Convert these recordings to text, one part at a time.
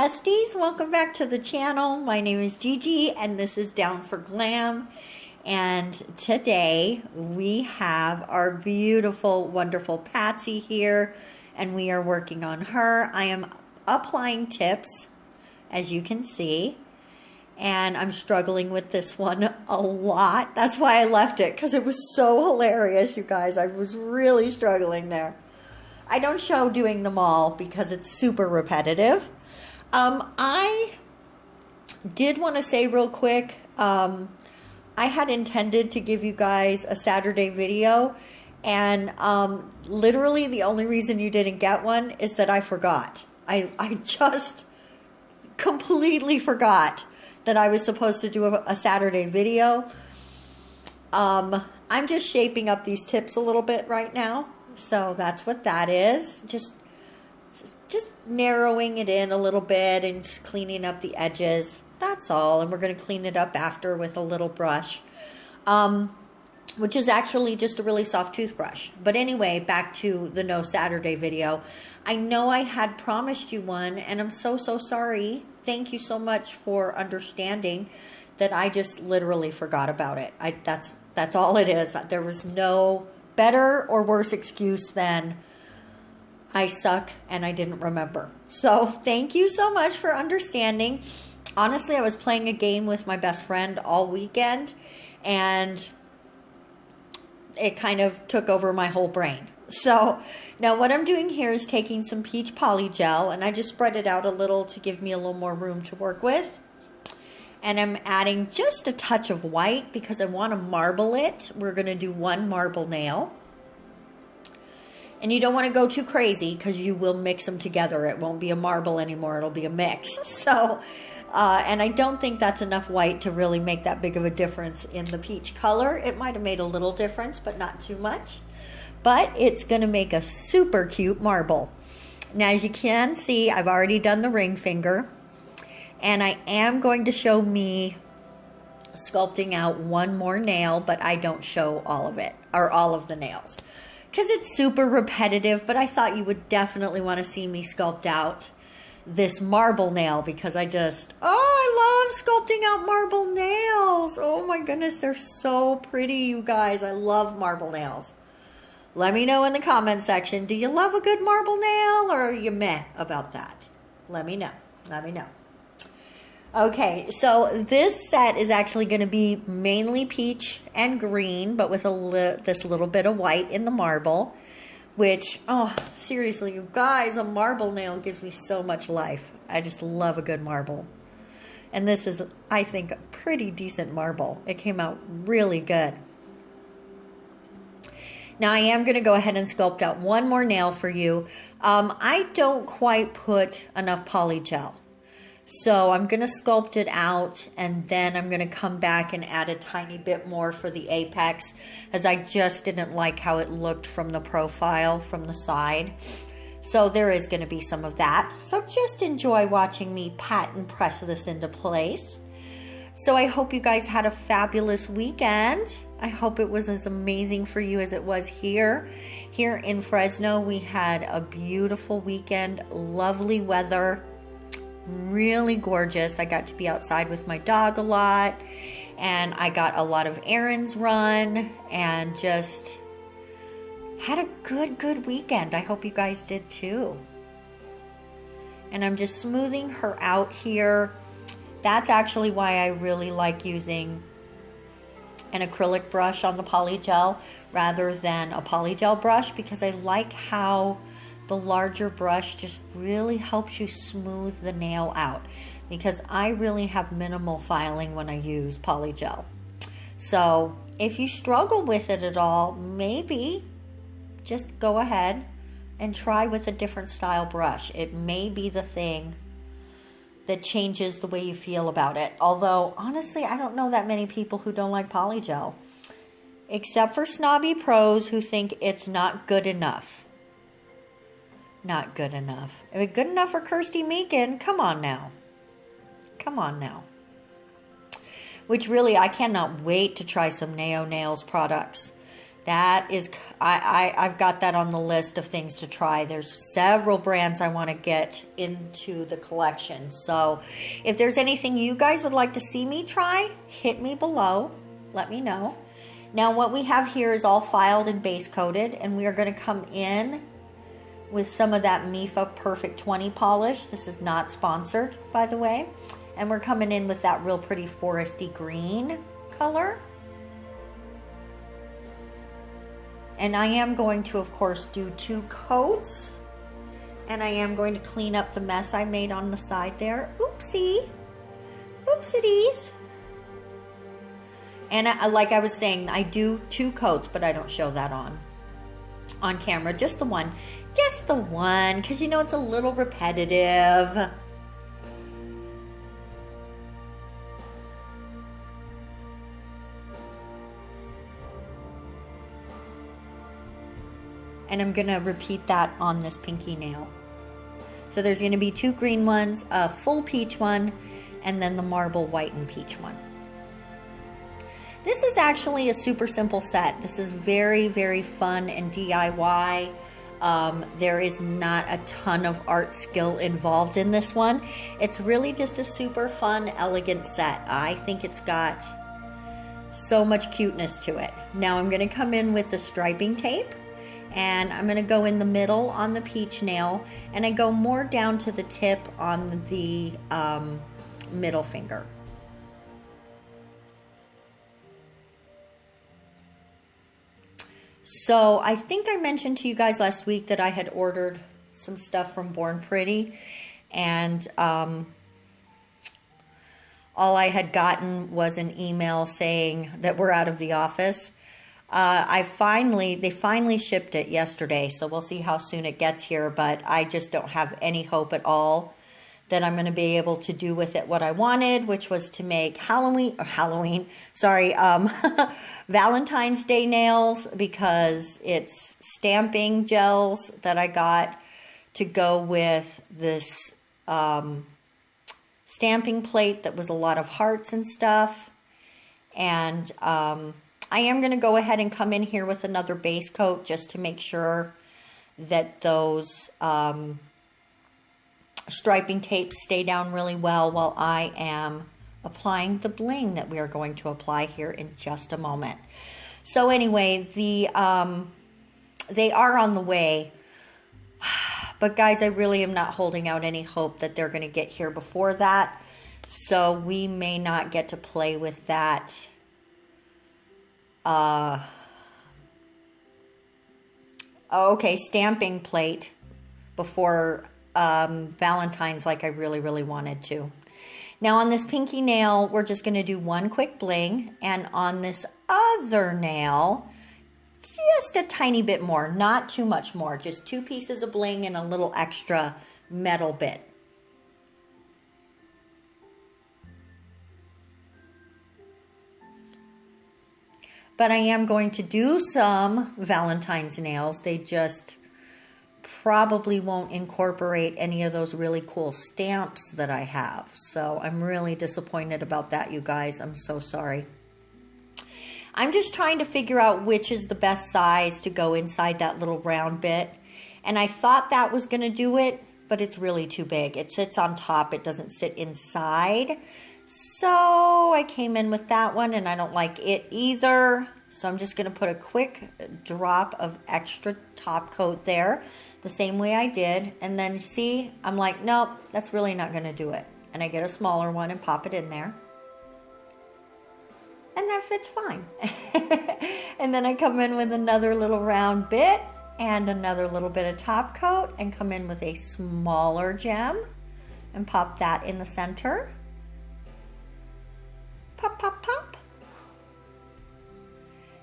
besties, welcome back to the channel. My name is Gigi and this is Down for Glam. And today we have our beautiful, wonderful Patsy here and we are working on her. I am applying tips, as you can see, and I'm struggling with this one a lot. That's why I left it, because it was so hilarious, you guys. I was really struggling there. I don't show doing them all because it's super repetitive. I did want to say real quick, I had intended to give you guys a Saturday video, and literally the only reason you didn't get one is that I forgot. I just completely forgot that I was supposed to do a Saturday video. I'm just shaping up these tips a little bit right now, so that's what that is. Just narrowing it in a little bit and just cleaning up the edges. That's all. And we're going to clean it up after with a little brush, which is actually just a really soft toothbrush. But anyway, back to the No Saturday video. I know I had promised you one, and I'm so sorry. Thank you so much for understanding that I just literally forgot about it. That's all it is. There was no better or worse excuse than I suck and I didn't remember. So thank you so much for understanding. Honestly, I was playing a game with my best friend all weekend and it kind of took over my whole brain. So now what I'm doing here is taking some peach poly gel and I just spread it out a little to give me a little more room to work with. And I'm adding just a touch of white because I want to marble it. We're going to do one marble nail. And you don't want to go too crazy because you will mix them together. It won't be a marble anymore. It'll be a mix. So, and I don't think that's enough white to really make that big of a difference in the peach color. It might have made a little difference, but not too much. But it's going to make a super cute marble. Now, as you can see, I've already done the ring finger. And I am going to show me sculpting out one more nail, but I don't show all of it, or all of the nails, because it's super repetitive. But I thought you would definitely want to see me sculpt out this marble nail because I love sculpting out marble nails. Oh my goodness, they're so pretty, you guys. I love marble nails. Let me know in the comment section, do you love a good marble nail or are you meh about that? Let me know. Let me know. Okay, so this set is actually going to be mainly peach and green, but with this little bit of white in the marble, which, oh, seriously, you guys, a marble nail gives me so much life. I just love a good marble. And this is, I think, a pretty decent marble. It came out really good. Now, I am going to go ahead and sculpt out one more nail for you. I don't quite put enough poly gel. So I'm going to sculpt it out and then I'm going to come back and add a tiny bit more for the apex, as I just didn't like how it looked from the profile from the side. So there is going to be some of that. So just enjoy watching me pat and press this into place. So I hope you guys had a fabulous weekend. I hope it was as amazing for you as it was here. Here in Fresno, we had a beautiful weekend, lovely weather. Really gorgeous. I got to be outside with my dog a lot and I got a lot of errands run and just had a good weekend. I hope you guys did too. And I'm just smoothing her out here. That's actually why I really like using an acrylic brush on the poly gel rather than a poly gel brush, because I like how the larger brush just really helps you smooth the nail out, because I really have minimal filing when I use poly gel. So if you struggle with it at all, maybe just go ahead and try with a different style brush. It may be the thing that changes the way you feel about it. Although, honestly, I don't know that many people who don't like poly gel, except for snobby pros who think it's not good enough. Not good enough. I mean, good enough for Kirsty Meakin. Come on now. Come on now. Which really, I cannot wait to try some Neo Nails products. That is, I've got that on the list of things to try. There's several brands I want to get into the collection. So if there's anything you guys would like to see me try, hit me below. Let me know. Now what we have here is all filed and base coated, and we are going to come in with some of that Mifa Perfect 20 polish. This is not sponsored, by the way. And we're coming in with that real pretty foresty green color. And I am going to, of course, do 2 coats. And I am going to clean up the mess I made on the side there. Oopsie. Oopsies. And like I was saying, I do 2 coats, but I don't show that on camera. Just the one. Just the one, because you know it's a little repetitive. And I'm gonna repeat that on this pinky nail. So there's gonna be 2 green ones, a full peach one, and then the marble white and peach one. This is actually a super simple set. This is very, very fun and DIY. There is not a ton of art skill involved in this one. It's really just a super fun, elegant set. I think it's got so much cuteness to it. Now I'm gonna come in with the striping tape. And I'm going to go in the middle on the peach nail, and I go more down to the tip on the middle finger. So I think I mentioned to you guys last week that I had ordered some stuff from Born Pretty, and all I had gotten was an email saying that we're out of the office. They finally shipped it yesterday, so we'll see how soon it gets here, but I just don't have any hope at all that I'm going to be able to do with it what I wanted, which was to make Valentine's Day nails, because it's stamping gels that I got to go with this stamping plate that was a lot of hearts and stuff, and I am going to go ahead and come in here with another base coat just to make sure that those striping tapes stay down really well while I am applying the bling that we are going to apply here in just a moment. So anyway, they are on the way. But guys, I really am not holding out any hope that they're going to get here before that. So we may not get to play with that stamping plate before Valentine's like I really, really wanted to. Now on this pinky nail, we're just going to do 1 quick bling, and on this other nail, just a tiny bit more, not too much more, just 2 pieces of bling and a little extra metal bit. But I am going to do some Valentine's nails. They just probably won't incorporate any of those really cool stamps that I have. So I'm really disappointed about that, you guys. I'm so sorry. I'm just trying to figure out which is the best size to go inside that little round bit. And I thought that was going to do it, but it's really too big. It sits on top. It doesn't sit inside. So I came in with that one, and I don't like it either. So I'm just going to put a quick drop of extra top coat there, the same way I did. And then see, I'm like, nope, that's really not going to do it. And I get a smaller one and pop it in there. And that fits fine. And then I come in with another little round bit and another little bit of top coat, and come in with a smaller gem and pop that in the center. Pop, pop, pop.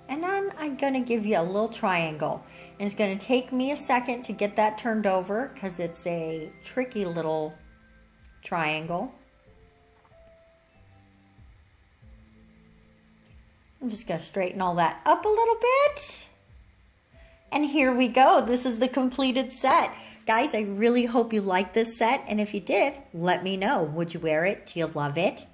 And then I'm going to give you a little triangle. And it's going to take me a second to get that turned over because it's a tricky little triangle. I'm just going to straighten all that up a little bit. And here we go. This is the completed set. Guys, I really hope you liked this set. And if you did, let me know. Would you wear it? Do you love it?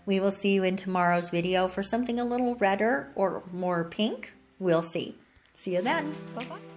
We will see you in tomorrow's video for something a little redder or more pink. We'll see. See you then. Bye-bye.